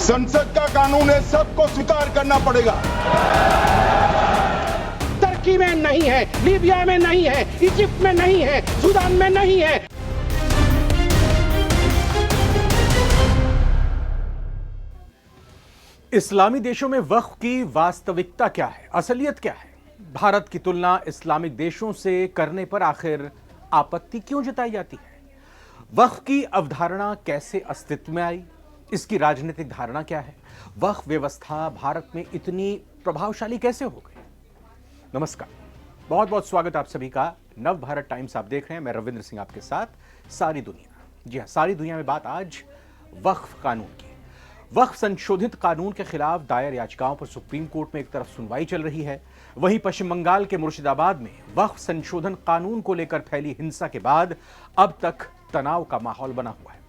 संसद का कानून है, सबको स्वीकार करना पड़ेगा। तुर्की में नहीं है, लीबिया में नहीं है, इजिप्ट में नहीं है, सूडान में नहीं है। इस्लामी देशों में वक्फ की वास्तविकता क्या है, असलियत क्या है? भारत की तुलना इस्लामिक देशों से करने पर आखिर आपत्ति क्यों जताई जाती है? वक्फ की अवधारणा कैसे अस्तित्व में आई? इसकी राजनीतिक धारणा क्या है? वक्फ व्यवस्था भारत में इतनी प्रभावशाली कैसे हो गई? नमस्कार, बहुत बहुत स्वागत आप सभी का। नव भारत टाइम्स आप देख रहे हैं, मैं रविंद्र सिंह आपके साथ। सारी दुनिया, जी हां, सारी दुनिया में बात आज वक्फ कानून की। वक्फ संशोधित कानून के खिलाफ दायर याचिकाओं पर सुप्रीम कोर्ट में एक तरफ सुनवाई चल रही है, वहीं पश्चिम बंगाल के मुर्शिदाबाद में वक्फ संशोधन कानून को लेकर फैली हिंसा के बाद अब तक तनाव का माहौल बना हुआ है।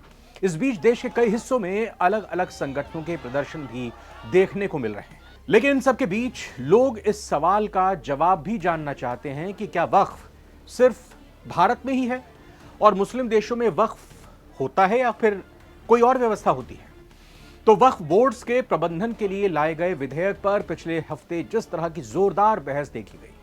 इस बीच देश के कई हिस्सों में अलग अलग संगठनों के प्रदर्शन भी देखने को मिल रहे हैं, लेकिन इन सब के बीच लोग इस सवाल का जवाब भी जानना चाहते हैं कि क्या वक्फ सिर्फ भारत में ही है और मुस्लिम देशों में वक्फ होता है या फिर कोई और व्यवस्था होती है? तो वक्फ बोर्ड्स के प्रबंधन के लिए लाए गए विधेयक पर पिछले हफ्ते जिस तरह की जोरदार बहस देखी गई,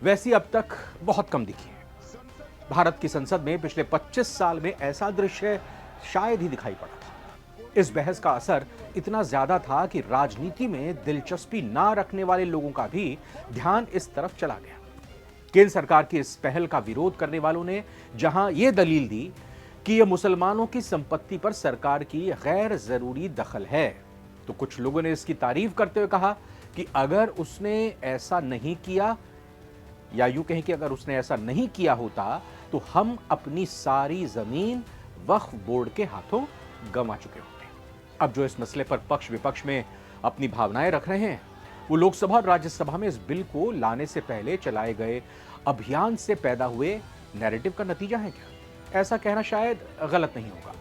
वैसी अब तक बहुत कम दिखी है। भारत की संसद में पिछले 25 साल में ऐसा दृश्य शायद ही दिखाई पड़ा था। इस बहस का असर इतना ज्यादा था कि राजनीति में दिलचस्पी ना रखने वाले लोगों का भी ध्यान इस तरफ चला गया। केंद्र सरकार की इस पहल का विरोध करने वालों ने जहां यह दलील दी कि यह मुसलमानों की संपत्ति पर सरकार की गैर जरूरी दखल है, तो कुछ लोगों ने इसकी तारीफ करते हुए कहा कि अगर उसने ऐसा नहीं किया, या यूं कहें कि अगर उसने ऐसा नहीं किया होता तो हम अपनी सारी जमीन वक्फ बोर्ड के हाथों गंवा चुके होते। अब जो इस मसले पर पक्ष विपक्ष में अपनी भावनाएं रख रहे हैं, वो लोकसभा और राज्यसभा में इस बिल को लाने से पहले चलाए गए अभियान से पैदा हुए नैरेटिव का नतीजा है क्या? ऐसा कहना शायद गलत नहीं होगा।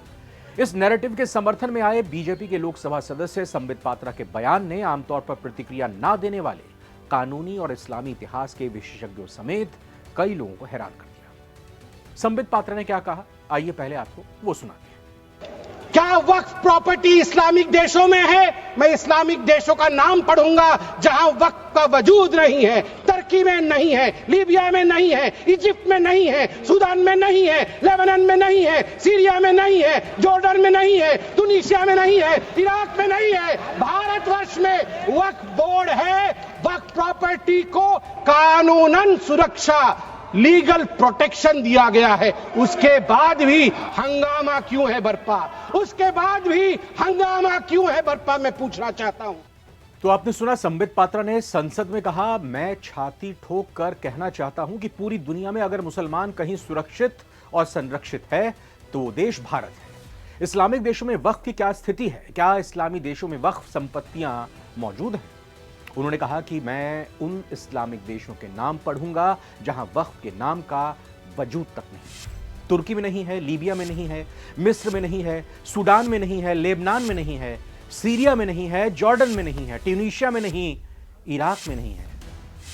इस नैरेटिव के समर्थन में आए बीजेपी के लोकसभा सदस्य संबित पात्रा के बयान ने आमतौर पर प्रतिक्रिया ना देने वाले कानूनी और इस्लामी इतिहास के विशेषज्ञों समेत कई लोगों को हैरान कर दिया। संबित पात्रा ने क्या कहा, आइए पहले आपको वो सुनाते हैं। क्या वक्फ प्रॉपर्टी इस्लामिक देशों में है? मैं इस्लामिक देशों का नाम पढ़ूंगा जहां वक्फ का वजूद नहीं है। तुर्की में नहीं है, लीबिया में नहीं है, इजिप्ट में नहीं है, सूडान में नहीं है, लेबनान में नहीं है, सीरिया में नहीं है, जॉर्डन में नहीं है, तुनीसिया में नहीं है, इराक में नहीं है। भारतवर्ष में वक्फ बोर्ड है। वक्फ प्रॉपर्टी को कानूनन सुरक्षा, लीगल प्रोटेक्शन दिया गया है। उसके बाद भी हंगामा क्यों है बरपा? उसके बाद भी हंगामा क्यों है बरपा? मैं पूछना चाहता हूं। तो आपने सुना, संबित पात्रा ने संसद में कहा, मैं छाती ठोक कर कहना चाहता हूं कि पूरी दुनिया में अगर मुसलमान कहीं सुरक्षित और संरक्षित है तो वो देश भारत है। इस्लामिक देशों में वक्फ की क्या स्थिति है? क्या इस्लामी देशों में वक्फ संपत्तियां मौजूद हैं? उन्होंने कहा कि मैं उन इस्लामिक देशों के नाम पढ़ूंगा जहां वक्फ के नाम का वजूद तक नहीं। तुर्की में नहीं है, लीबिया में नहीं है, मिस्र में नहीं है, सूडान में नहीं है, लेबनान में नहीं है, सीरिया में नहीं है, जॉर्डन में नहीं है, ट्यूनीशिया में नहीं, इराक में नहीं है।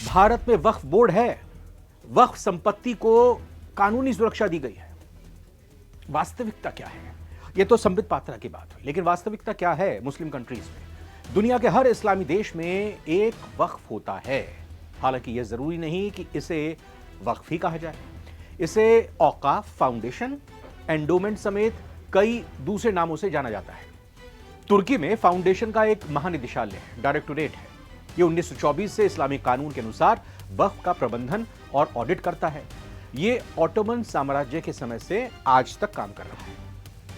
भारत में वक्फ बोर्ड है। वक्फ संपत्ति को कानूनी सुरक्षा दी गई है। वास्तविकता क्या है? यह तो संबित पात्रा की बात हुई, लेकिन वास्तविकता क्या है मुस्लिम कंट्रीज में? दुनिया के हर इस्लामी देश में एक वक्फ होता है। हालांकि यह जरूरी नहीं कि इसे वक्फ ही कहा जाए। इसे औकाफ, फाउंडेशन, एंडोमेंट समेत कई दूसरे नामों से जाना जाता है। तुर्की में फाउंडेशन का एक महानिदेशालय है, डायरेक्टोरेट है। यह 1924 से इस्लामी कानून के अनुसार वक्फ का प्रबंधन और ऑडिट करता है। यह ऑटोमन साम्राज्य के समय से आज तक काम कर रहा है।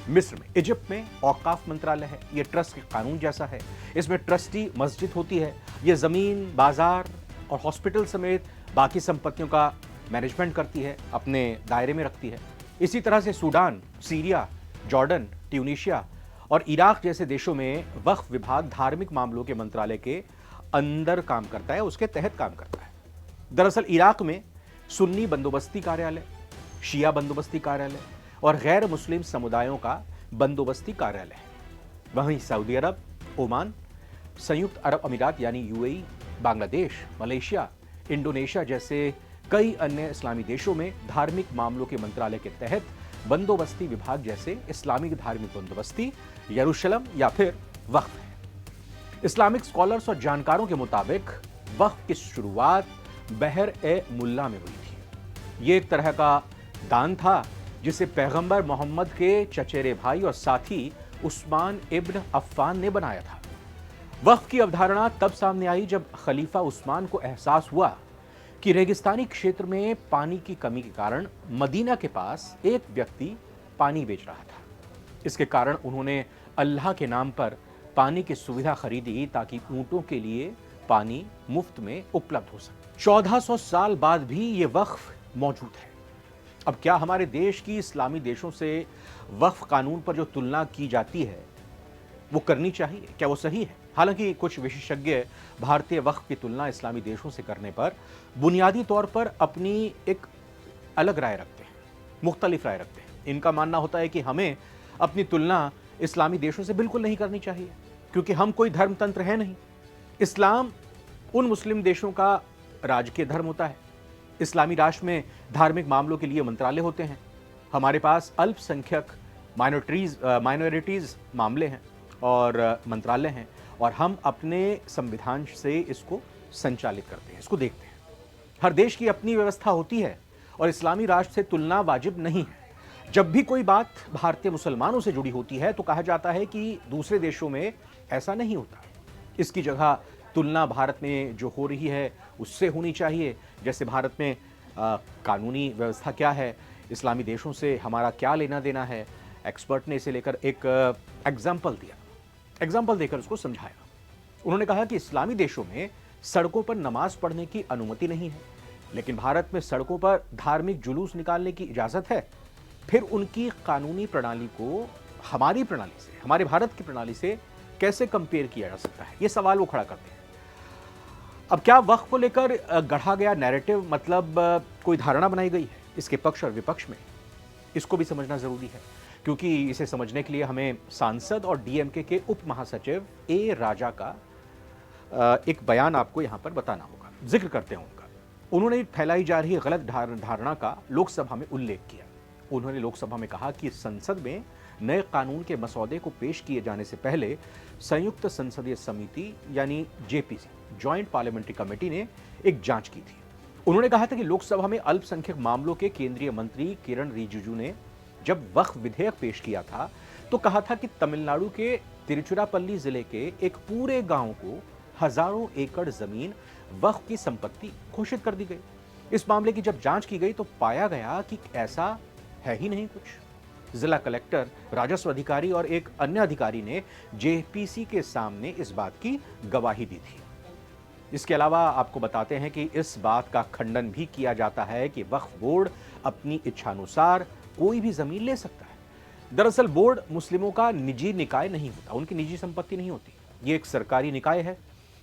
मिस्र में, इजिप्ट में औकाफ मंत्रालय है। यह ट्रस्ट के कानून जैसा है। इसमें ट्रस्टी मस्जिद होती है। यह जमीन, बाजार और हॉस्पिटल समेत बाकी संपत्तियों का मैनेजमेंट करती है, अपने दायरे में रखती है। इसी तरह से सूडान, सीरिया, जॉर्डन, ट्यूनीशिया और इराक जैसे देशों में वक्फ विभाग धार्मिक मामलों के मंत्रालय के अंदर काम करता है, उसके तहत काम करता है। दरअसल इराक में सुन्नी बंदोबस्ती कार्यालय, शिया बंदोबस्ती कार्यालय और गैर मुस्लिम समुदायों का बंदोबस्ती कार्यालय है। वहीं सऊदी अरब, ओमान, संयुक्त अरब अमीरात यानी यूएई, बांग्लादेश, मलेशिया, इंडोनेशिया जैसे कई अन्य इस्लामी देशों में धार्मिक मामलों के मंत्रालय के तहत बंदोबस्ती विभाग जैसे इस्लामिक धार्मिक बंदोबस्ती, यरूशलेम या फिर वक्फ है। इस्लामिक स्कॉलर्स और जानकारों के मुताबिक वक्फ की शुरुआत बहर ए मुल्ला में हुई थी। ये एक तरह का दान था जिसे पैगंबर मोहम्मद के चचेरे भाई और साथी उस्मान इब्न अफ़्फ़ान ने बनाया था। वक्फ की अवधारणा तब सामने आई जब खलीफा उस्मान को एहसास हुआ कि रेगिस्तानी क्षेत्र में पानी की कमी के कारण मदीना के पास एक व्यक्ति पानी बेच रहा था। इसके कारण उन्होंने अल्लाह के नाम पर पानी की सुविधा खरीदी ताकि ऊंटों के लिए पानी मुफ्त में उपलब्ध हो सके। 1400 साल बाद भी ये वक्फ मौजूद है। अब क्या हमारे देश की इस्लामी देशों से वक्फ कानून पर जो तुलना की जाती है वो करनी चाहिए? क्या वो सही है? हालांकि कुछ विशेषज्ञ भारतीय वक्फ की तुलना इस्लामी देशों से करने पर बुनियादी तौर पर अपनी एक अलग राय रखते हैं, मुख्तलिफ राय रखते हैं। इनका मानना होता है कि हमें अपनी तुलना इस्लामी देशों से बिल्कुल नहीं करनी चाहिए, क्योंकि हम कोई धर्मतंत्र है नहीं। इस्लाम उन मुस्लिम देशों का राजकीय धर्म होता है। इस्लामी राष्ट्र में धार्मिक मामलों के लिए मंत्रालय होते हैं। हमारे पास अल्पसंख्यक माइनॉरिटीज मामले हैं और मंत्रालय हैं, और हम अपने संविधान से इसको संचालित करते हैं, इसको देखते हैं। हर देश की अपनी व्यवस्था होती है और इस्लामी राष्ट्र से तुलना वाजिब नहीं है। जब भी कोई बात भारतीय मुसलमानों से जुड़ी होती है तो कहा जाता है कि दूसरे देशों में ऐसा नहीं होता। इसकी जगह तुलना भारत में जो हो रही है उससे होनी चाहिए। जैसे भारत में कानूनी व्यवस्था क्या है, इस्लामी देशों से हमारा क्या लेना देना है। एक्सपर्ट ने इसे लेकर एक एग्जाम्पल देकर उसको समझाया। उन्होंने कहा कि इस्लामी देशों में सड़कों पर नमाज पढ़ने की अनुमति नहीं है, लेकिन भारत में सड़कों पर धार्मिक जुलूस निकालने की इजाजत है। फिर उनकी कानूनी प्रणाली को हमारी प्रणाली से, हमारे भारत की प्रणाली से कैसे कंपेयर किया जा सकता है, ये सवाल वो खड़ा करते हैं। अब क्या वक्फ को लेकर गढ़ा गया नैरेटिव, मतलब कोई धारणा बनाई गई है? इसके पक्ष और विपक्ष में इसको भी समझना जरूरी है, क्योंकि इसे समझने के लिए हमें सांसद और डीएमके के उप महासचिव ए राजा का एक बयान आपको यहां पर बताना होगा। जिक्र करते हैं उनका। उन्होंने फैलाई जा रही गलत धारणा का लोकसभा में उल्लेख किया। उन्होंने लोकसभा में कहा कि संसद में नए कानून के मसौदे को पेश किए जाने से पहले संयुक्त संसदीय समिति यानी जेपीसी, जॉइंट पार्लियामेंट्री कमेटी ने एक जांच की थी। उन्होंने कहा था कि लोकसभा में अल्पसंख्यक मामलों के केंद्रीय मंत्री किरण रिजिजू ने जब वक्फ विधेयक पेश किया था तो कहा था कि तमिलनाडु के तिरुचिरापल्ली जिले के एक पूरे गांव को हजारों एकड़ जमीन वक्फ की संपत्ति घोषित कर दी गई। इस मामले की जब जांच की गई तो पाया गया कि ऐसा है ही नहीं कुछ। जिला कलेक्टर, राजस्व अधिकारी और एक अन्य अधिकारी ने जेपीसी के सामने इस बात की गवाही दी थी। इसके अलावा आपको बताते हैं कि इस बात का खंडन भी किया जाता है कि वक्फ बोर्ड अपनी इच्छानुसार कोई भी जमीन ले सकता है। दरअसल बोर्ड मुस्लिमों का निजी निकाय नहीं होता, उनकी निजी संपत्ति नहीं होती। ये एक सरकारी निकाय है।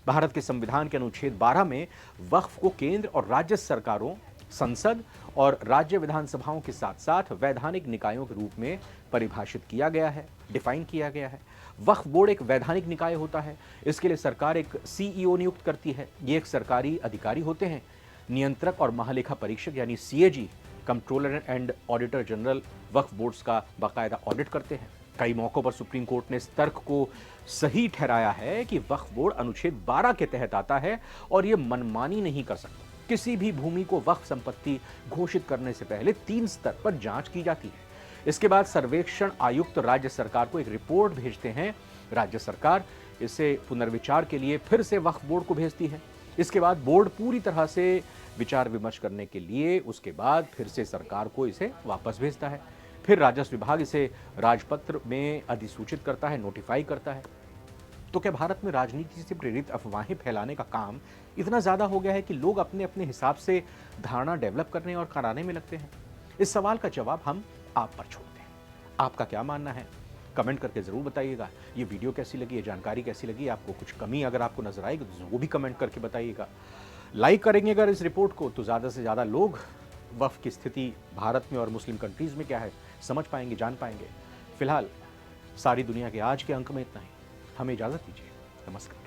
भारत के संविधान के अनुच्छेद 12 में वक्फ को केंद्र और राज्य सरकारों, संसद और राज्य विधानसभाओं के साथ साथ वैधानिक निकायों के रूप में परिभाषित किया गया है, डिफाइन किया गया है। वक्फ बोर्ड एक वैधानिक निकाय होता है। इसके लिए सरकार एक सीईओ नियुक्त करती है। ये एक सरकारी अधिकारी होते हैं। नियंत्रक और महालेखा परीक्षक यानी CAG, controller and auditor general Waqf boards का बाकायदा ऑडिट करते हैं। कई मौकों पर सुप्रीम कोर्ट ने इस तर्क को सही ठहराया है कि वक्फ बोर्ड अनुच्छेद 12 के तहत आता है और यह मनमानी नहीं कर सकता। किसी भी भूमि को वक्फ संपत्ति घोषित करने से पहले 3 स्तर पर जांच की जाती है। इसके बाद सर्वेक्षण आयुक्त राज्य सरकार को एक रिपोर्ट भेजते हैं। राज्य सरकार इसे पुनर्विचार के लिए फिर से वक्फ बोर्ड को भेजती है। इसके बाद बोर्ड पूरी तरह से विचार विमर्श करने के लिए उसके बाद फिर से सरकार को इसे वापस भेजता है। फिर राजस्व विभाग इसे राजपत्र में अधिसूचित करता है, नोटिफाई करता है। तो क्या भारत में राजनीति से प्रेरित अफवाहें फैलाने का काम इतना ज्यादा हो गया है कि लोग अपने अपने हिसाब से धारणा डेवलप करने और कराने में लगते हैं? इस सवाल का जवाब हम आप पर छोड़ते हैं। आपका क्या मानना है? कमेंट करके जरूर बताइएगा। ये वीडियो कैसी लगी, ये जानकारी कैसी लगी, आपको कुछ कमी अगर आपको नजर आएगी तो वो भी कमेंट करके बताइएगा। लाइक करेंगे अगर इस रिपोर्ट को तो ज़्यादा से ज़्यादा लोग वक्फ की स्थिति भारत में और मुस्लिम कंट्रीज़ में क्या है समझ पाएंगे, जान पाएंगे। फिलहाल सारी दुनिया के आज के अंक में इतना ही। हमें इजाज़त दीजिए। नमस्कार।